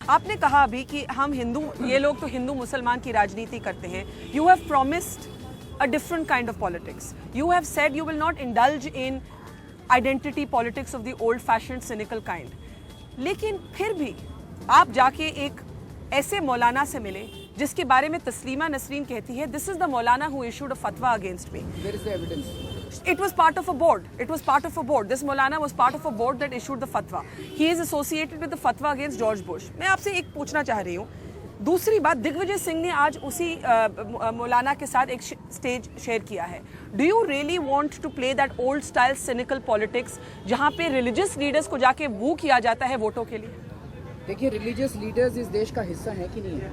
आपने कहा अभी कि हम हिंदू, ये लोग तो हिंदू मुसलमान की राजनीति करते हैं. You have promised a different kind of politics. You have said you will not indulge in identity politics of the old-fashioned cynical kind. लेकिन फिर भी आप जाके एक ऐसे मौलाना से मिले जिसके बारे में तस्लीमा नसरीन कहती है, this is the Maulana who issued a fatwa against me. Where is the evidence? It was part of a board. It was part of a board. This Maulana was part of a board that issued the fatwa. He is associated with the fatwa against George Bush. मैं आपसे एक पूछना चाह रही हूँ. दूसरी बात, दिग्विजय सिंह ने आज उसी मौलाना के साथ एक स्टेज शेयर किया है. Do you really want to play that old style cynical politics जहां पे रिलीजियस लीडर्स को जाके वू किया जाता है वोटों के लिए? देखिए, रिलीजियस लीडर्स इस देश का हिस्सा है कि नहीं है?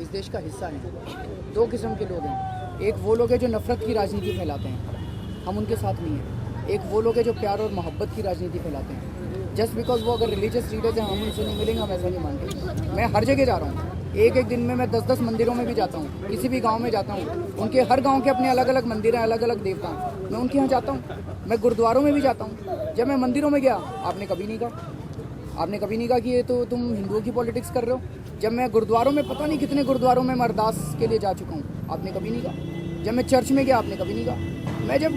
इस देश का हिस्सा है. दो किस्म के लोग हैं. एक वो लोग हैं जो नफरत की राजनीति फैलाते हैं, हम उनके साथ नहीं हैं. एक वो लोग हैं जो प्यार और मोहब्बत की राजनीति फैलाते हैं. जस्ट बिकॉज वो अगर रिलीजियस लीडर्स हैं हम उनसे नहीं मिलेंगे, हम ऐसा नहीं मानते. मैं हर जगह जा रहा हूँ. एक दिन में मैं 10 मंदिरों में भी जाता हूँ. किसी भी गांव में जाता हूँ, उनके हर गांव के अपने अलग अलग मंदिर हैं, अलग अलग देवता हैं. मैं उनके यहाँ जाता हूँ. मैं गुरुद्वारों में भी जाता हूँ. जब मैं मंदिरों में गया, आपने कभी नहीं कहा कि ये तो तुम हिंदुओं की पॉलिटिक्स कर रहे हो. जब मैं गुरुद्वारों में, पता नहीं कितने गुरुद्वारों में मैं अरदास के लिए जा चुका हूँ, आपने कभी नहीं कहा. जब मैं चर्च में गया, आपने कभी नहीं कहा. मैं जब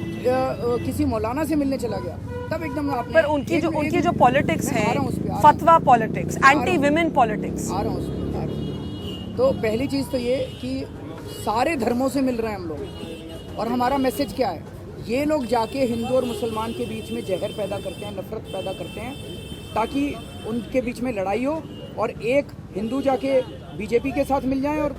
किसी मौलाना से मिलने चला गया, तब एकदम आपने. पर उनकी जो पॉलिटिक्स है, फतवा पॉलिटिक्स, एंटी विमेन पॉलिटिक्स. आ रहा हूँ. तो पहली चीज़ तो ये कि सारे धर्मों से मिल रहे हैं हम लोग. और हमारा मैसेज क्या है? ये लोग जाके हिंदू और मुसलमान के बीच में जहर पैदा करते हैं, नफरत पैदा करते हैं, ताकि उनके बीच में लड़ाई हो. और एक हिंदू जाके बीजेपी के साथ मिल जाए और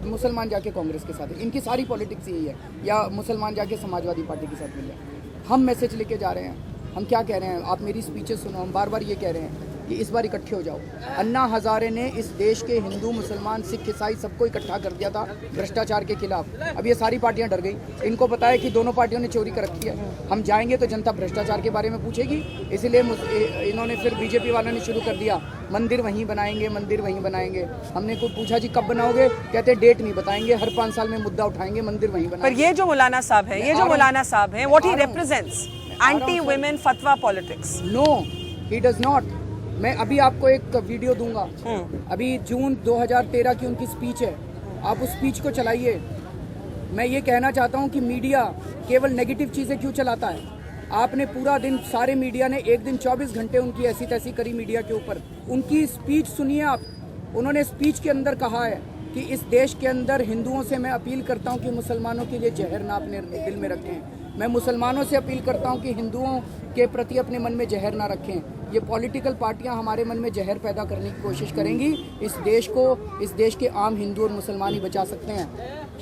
मुसलमान जाके कांग्रेस के साथ. इनकी सारी पॉलिटिक्स यही है. या मुसलमान जाके समाजवादी पार्टी के साथ मिल जाए. हम मैसेज लेके जा रहे हैं. हम क्या कह रहे हैं? आप मेरी स्पीचेस सुनो. हम बार बार ये कह रहे हैं कि इस बार इकट्ठे हो जाओ. अन्ना हजारे ने इस देश के हिंदू, मुसलमान, सिख, ईसाई सबको इकट्ठा कर दिया था भ्रष्टाचार के खिलाफ. अब ये सारी पार्टियां डर गई. इनको पता है कि दोनों पार्टियों ने चोरी कर रखी है. हम जाएंगे तो जनता भ्रष्टाचार के बारे में पूछेगी. इसलिए इन्होंने फिर बीजेपी वालों ने शुरू कर दिया, मंदिर वहीं बनाएंगे, मंदिर वहीं बनाएंगे. हमने को पूछा जी कब बनाओगे? कहते डेट नहीं बताएंगे, हर 5 साल में मुद्दा उठाएंगे, मंदिर वहीं बनाएंगे. पर ये जो मौलाना साहब है, what he represents anti women फतवा politics. No, he does not. मैं अभी आपको एक वीडियो दूंगा. अभी जून 2013 की उनकी स्पीच है. आप उस स्पीच को चलाइए. मैं ये कहना चाहता हूँ कि मीडिया केवल नेगेटिव चीज़ें क्यों चलाता है? आपने पूरा दिन, सारे मीडिया ने एक दिन 24 घंटे उनकी ऐसी तैसी करी मीडिया के ऊपर. उनकी स्पीच सुनिए आप. उन्होंने स्पीच के अंदर कहा है कि इस देश के अंदर हिंदुओं से मैं अपील करता हूँ कि मुसलमानों के लिए जहर ना अपने दिल में रखें. मैं मुसलमानों से अपील करता हूँ कि हिंदुओं के प्रति अपने मन में जहर ना रखें. ये पॉलिटिकल पार्टियां हमारे मन में जहर पैदा करने की कोशिश करेंगी. इस देश के आम हिंदू और मुसलमान ही बचा सकते हैं.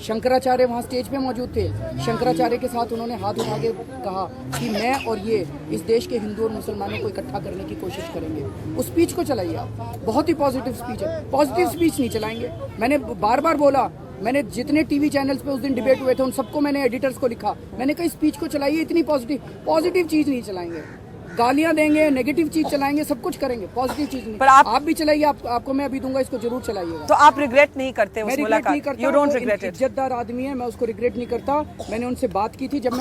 शंकराचार्य वहाँ स्टेज पे मौजूद थे. शंकराचार्य के साथ उन्होंने हाथ उठा के कहा कि मैं और ये इस देश के हिंदू और मुसलमानों को इकट्ठा करने की कोशिश करेंगे. उस स्पीच को चलाइए आप. बहुत ही पॉजिटिव स्पीच है. पॉजिटिव स्पीच नहीं चलाएंगे. मैंने बार बार बोला, मैंने जितने टीवी चैनल्स पे उस दिन डिबेट हुए थे उन सबको मैंने एडिटर्स को लिखा. मैंने कहा स्पीच को चलाइए. इतनी पॉजिटिव चीज़ नहीं चलाएंगे. गालियां देंगे, नेगेटिव चीज चलाएंगे, सब कुछ करेंगे, पॉजिटिव चीज नहीं. पर आप भी चलाइए. आपको मैं अभी दूंगा, इसको जरूर चलाइएगा. तो आप रिग्रेट नहीं करते उस मुलाकात? You don't regret it? इज्जतदार आदमी है, मैं उसको रिग्रेट नहीं करता. मैंने उनसे बात की थी. जब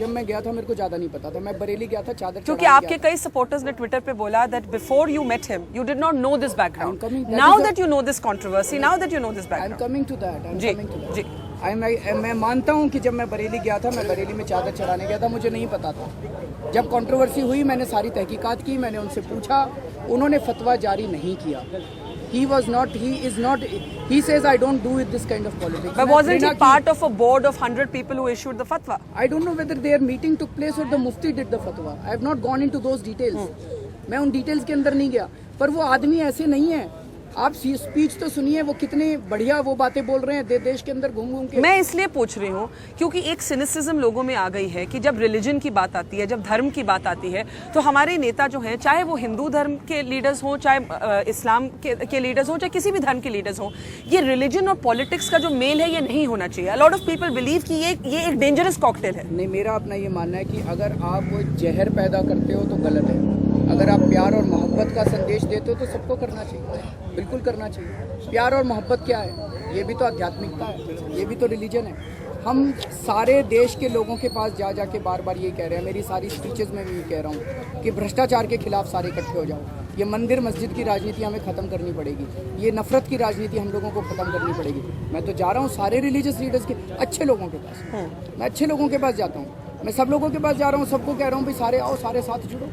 मैं गया था, मेरे को ज्यादा नहीं पता था. मैं बरेली गया था चादर. क्योंकि आपके कई सपोर्टर्स ने ट्विटर पे बोला that before you met him you did not know this background. Now that you know this controversy, now that you know this background. I'm coming to that. जी. मैं मानता हूँ कि जब मैं बरेली गया था, मैं बरेली में चादर चढ़ाने गया था, मुझे नहीं पता था. जब कंट्रोवर्सी हुई, मैंने सारी तहकीकात की. मैंने उनसे पूछा, उन्होंने फतवा जारी नहीं किया. He says I don't do this kind of politics. But wasn't he part of a board of 100 people who issued the fatwa? I don't know whether their meeting took place or the mufti did the fatwa. I have not gone into those details. मैं उन details के अंदर नहीं गया. पर वो आदमी ऐसे नहीं है. आप स्पीच तो सुनिए, वो कितने बढ़िया वो बातें बोल रहे हैं देश के अंदर घूम के. मैं इसलिए पूछ रही हूँ क्योंकि एक सिनिसिज्म लोगों में आ गई है कि जब रिलीजन की बात आती है, जब धर्म की बात आती है, तो हमारे नेता जो हैं, चाहे वो हिंदू धर्म के लीडर्स हों, चाहे इस्लाम के लीडर्स हों, चाहे किसी भी धर्म के लीडर्स हों, ये रिलीजन और पॉलिटिक्स का जो मेल है ये नहीं होना चाहिए. A lot of people believe कि ये एक डेंजरस कॉकटेल है. नहीं, मेरा अपना ये मानना है कि अगर आप जहर पैदा करते हो तो गलत है. अगर आप प्यार और मोहब्बत का संदेश देते हो तो सबको करना चाहिए, बिल्कुल करना चाहिए. प्यार और मोहब्बत क्या है? ये भी तो आध्यात्मिकता है, ये भी तो रिलीजन है. हम सारे देश के लोगों के पास जा के बार बार ये कह रहे हैं, मेरी सारी स्पीचेस में भी ये कह रहा हूँ कि भ्रष्टाचार के खिलाफ सारे इकट्ठे हो जाओ। ये मंदिर मस्जिद की राजनीति हमें ख़त्म करनी पड़ेगी, ये नफरत की राजनीति हम लोगों को ख़त्म करनी पड़ेगी। मैं तो जा रहा हूँ सारे रिलीजियस लीडर्स के, अच्छे लोगों के पास। मैं अच्छे लोगों के पास जाता हूँ, मैं सब लोगों के पास जा रहा हूँ, सबको कह रहा हूँ भाई सारे आओ, सारे साथ जुड़ो।